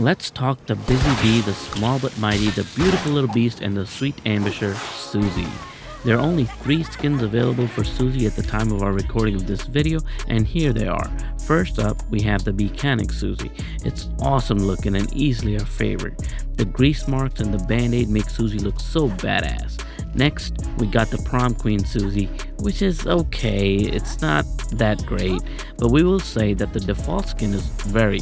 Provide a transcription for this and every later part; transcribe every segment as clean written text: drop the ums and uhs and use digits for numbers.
Let's talk the busy bee, the small but mighty, the beautiful little beast, and the sweet ambusher, Suzy. There are only 3 skins available for Suzy at the time of our recording of this video, and here they are. First up, we have the Mechanic Suzy. It's awesome looking and easily our favorite. The grease marks and the band-aid make Suzy look so badass. Next, we got the Prom Queen Suzy, which is okay, it's not that great, but we will say that the default skin is very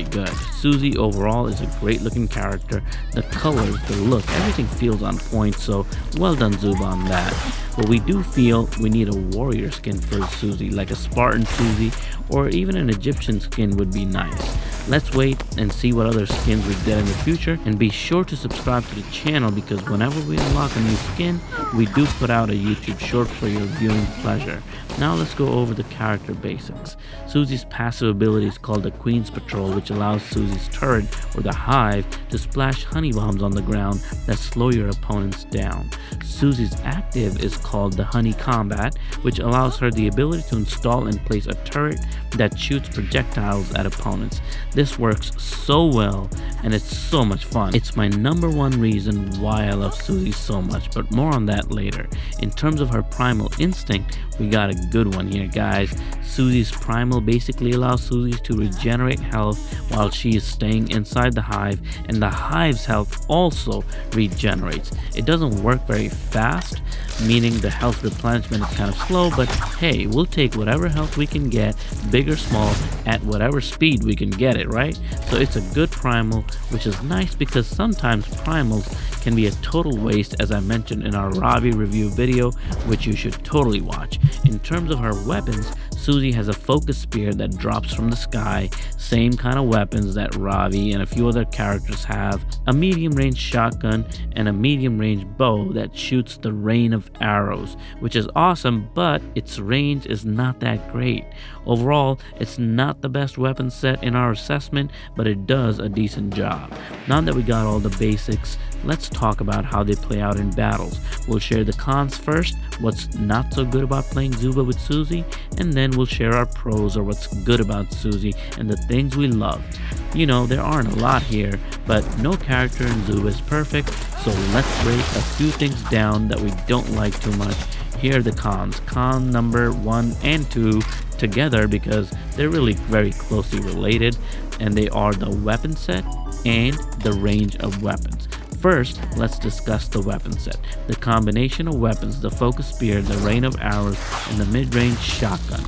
good. Suzy overall is a great looking character. The colors, the look, everything feels on point, so well done Zooba on that. But we do feel we need a warrior skin for Suzy, like a Spartan Suzy, or even an Egyptian skin would be nice. Let's wait and see what other skins we get in the future, and be sure to subscribe to the channel because whenever we unlock a new skin, we do put out a YouTube short for your viewing pleasure. Now let's go over the character basics. Suzy's passive ability is called the Queen's Patrol, which allows Suzy's turret or the hive to splash honey bombs on the ground that slow your opponents down. Suzy's active is called the Honey Combat, which allows her the ability to install and place a turret that shoots projectiles at opponents. This works so well and it's so much fun. It's my #1 reason why I love Suzy so much, but more on that later. In terms of her primal instinct, we got a good one here, guys. Suzy's primal basically allows Suzy to regenerate health while she is staying inside the hive, and the hive's health also regenerates. It doesn't work very fast, meaning the health replenishment is kind of slow, but hey, we'll take whatever health we can get, big or small, at whatever speed we can get it, right? So it's a good primal, which is nice because sometimes primals can be a total waste, as I mentioned in our Ravi review video, which you should totally watch. In terms of her weapons, Suzy has a focus spear that drops from the sky, same kind of weapons that Ravi and a few other characters have, a medium range shotgun, and a medium range bow that shoots the rain of arrows, which is awesome, but its range is not that great. Overall, it's not the best weapon set in our assessment, but it does a decent job. Now that we got all the basics, let's talk about how they play out in battles. We'll share the cons first, what's not so good about playing Zooba with Suzy, and then we'll share our pros or what's good about Suzy and the things we love. You know, there aren't a lot here, but no character in Zooba is perfect, so let's break a few things down that we don't like too much. Here are the cons. Con number 1 and 2 together because they're really very closely related, and they are the weapon set and the range of weapons. First, let's discuss the weapon set. The combination of weapons, the focus spear, the rain of arrows, and the mid-range shotgun.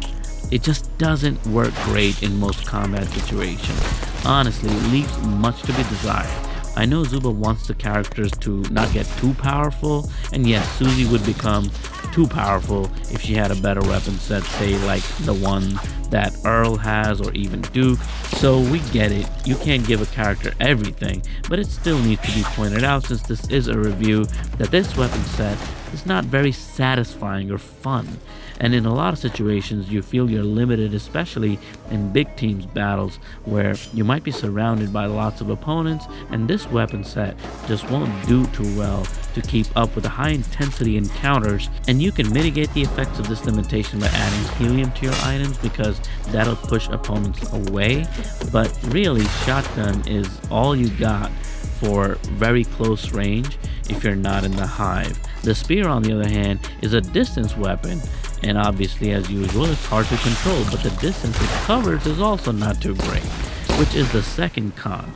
It just doesn't work great in most combat situations. Honestly, it leaves much to be desired. I know Zooba wants the characters to not get too powerful, and yes, Suzy would become too powerful if she had a better weapon set, say like the one that Earl has or even Duke. So we get it, you can't give a character everything, but it still needs to be pointed out since this is a review that this weapon set is not very satisfying or fun. And in a lot of situations you feel you're limited, especially in big teams battles where you might be surrounded by lots of opponents, and this weapon set just won't do too well to keep up with the high intensity encounters. And you can mitigate the effects of this limitation by adding helium to your items because that'll push opponents away, but really shotgun is all you got for very close range if you're not in the hive. The spear, on the other hand, is a distance weapon, and obviously as usual it's hard to control, but the distance it covers is also not too great, which is the second con.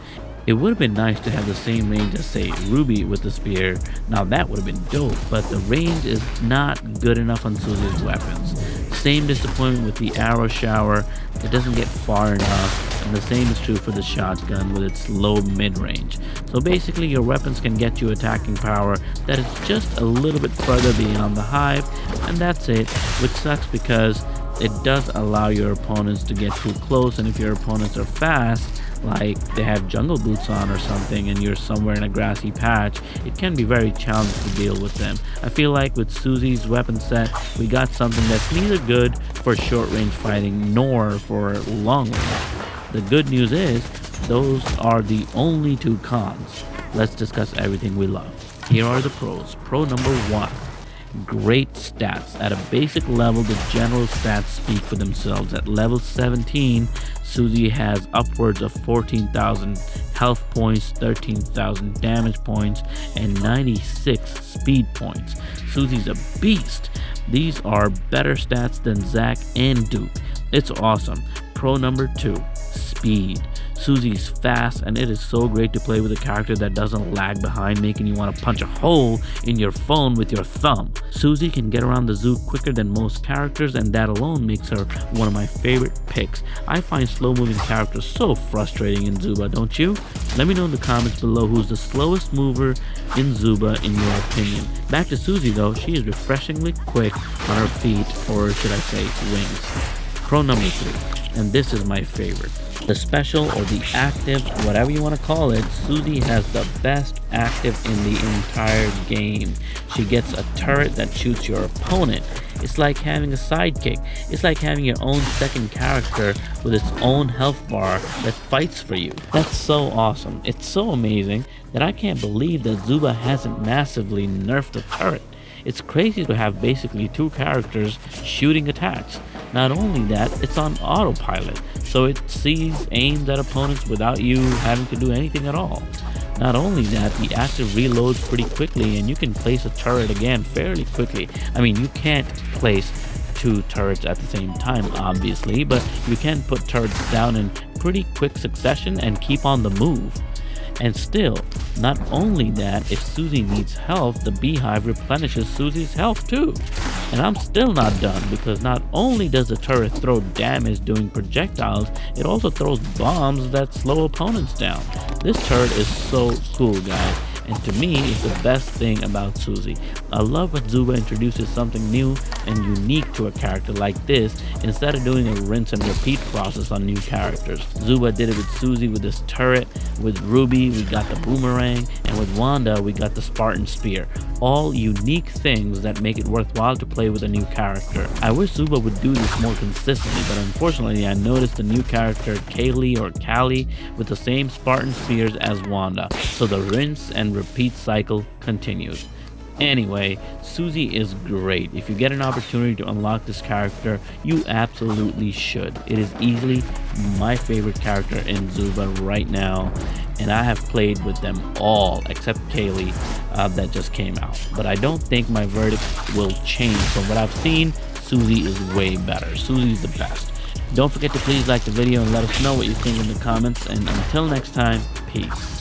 It would have been nice to have the same range as, say, Ruby with the spear. Now that would have been dope, but the range is not good enough on Suzy's weapons. Same disappointment with the arrow shower, it doesn't get far enough, and the same is true for the shotgun with its low mid-range. So basically your weapons can get you attacking power that is just a little bit further beyond the hive, and that's it, which sucks because it does allow your opponents to get too close, and if your opponents are fast, like they have jungle boots on or something and you're somewhere in a grassy patch, it can be very challenging to deal with them. I feel like with Suzy's weapon set, we got something that's neither good for short range fighting nor for long range. The good news is, those are the only 2 cons. Let's discuss everything we love. Here are the pros. Pro number 1. Great stats. At a basic level, the general stats speak for themselves. At level 17, Suzy has upwards of 14,000 health points, 13,000 damage points, and 96 speed points. Suzy's a beast. These are better stats than Zack and Duke. It's awesome. Pro number 2, speed. Suzy's fast, and it is so great to play with a character that doesn't lag behind, making you want to punch a hole in your phone with your thumb. Suzy can get around the zoo quicker than most characters, and that alone makes her one of my favorite picks. I find slow-moving characters so frustrating in Zooba, don't you? Let me know in the comments below who's the slowest mover in Zooba in your opinion. Back to Suzy though, she is refreshingly quick on her feet, or should I say wings. Pro number 3, and this is my favorite. The special or the active, whatever you want to call it, Suzy has the best active in the entire game. She gets a turret that shoots your opponent. It's like having a sidekick. It's like having your own second character with its own health bar that fights for you. That's so awesome. It's so amazing that I can't believe that Zooba hasn't massively nerfed the turret. It's crazy to have basically 2 characters shooting attacks. Not only that, it's on autopilot, so it sees, aims at opponents without you having to do anything at all. Not only that, the active reloads pretty quickly and you can place a turret again fairly quickly. I mean, you can't place 2 turrets at the same time, obviously, but you can put turrets down in pretty quick succession and keep on the move. And still, not only that, if Suzy needs health, the beehive replenishes Suzy's health too. And I'm still not done, because not only does the turret throw damage doing projectiles, it also throws bombs that slow opponents down. This turret is so cool, guys, and to me, it's the best thing about Suzy. I love when Zooba introduces something new and unique to a character like this, instead of doing a rinse and repeat process on new characters. Zooba did it with Suzy with this turret, with Ruby we got the boomerang, and with Wanda we got the Spartan spear. All unique things that make it worthwhile to play with a new character. I wish Zooba would do this more consistently, but unfortunately I noticed the new character Kaylee or Callie with the same Spartan spears as Wanda, so the rinse and repeat cycle continues. Anyway, Suzy is great. If you get an opportunity to unlock this character, you absolutely should. It is easily my favorite character in Zooba right now, and I have played with them all except Kaylee that just came out. But I don't think my verdict will change. From what I've seen, Suzy is way better. Suzy's the best. Don't forget to please like the video and let us know what you think in the comments, and until next time, peace.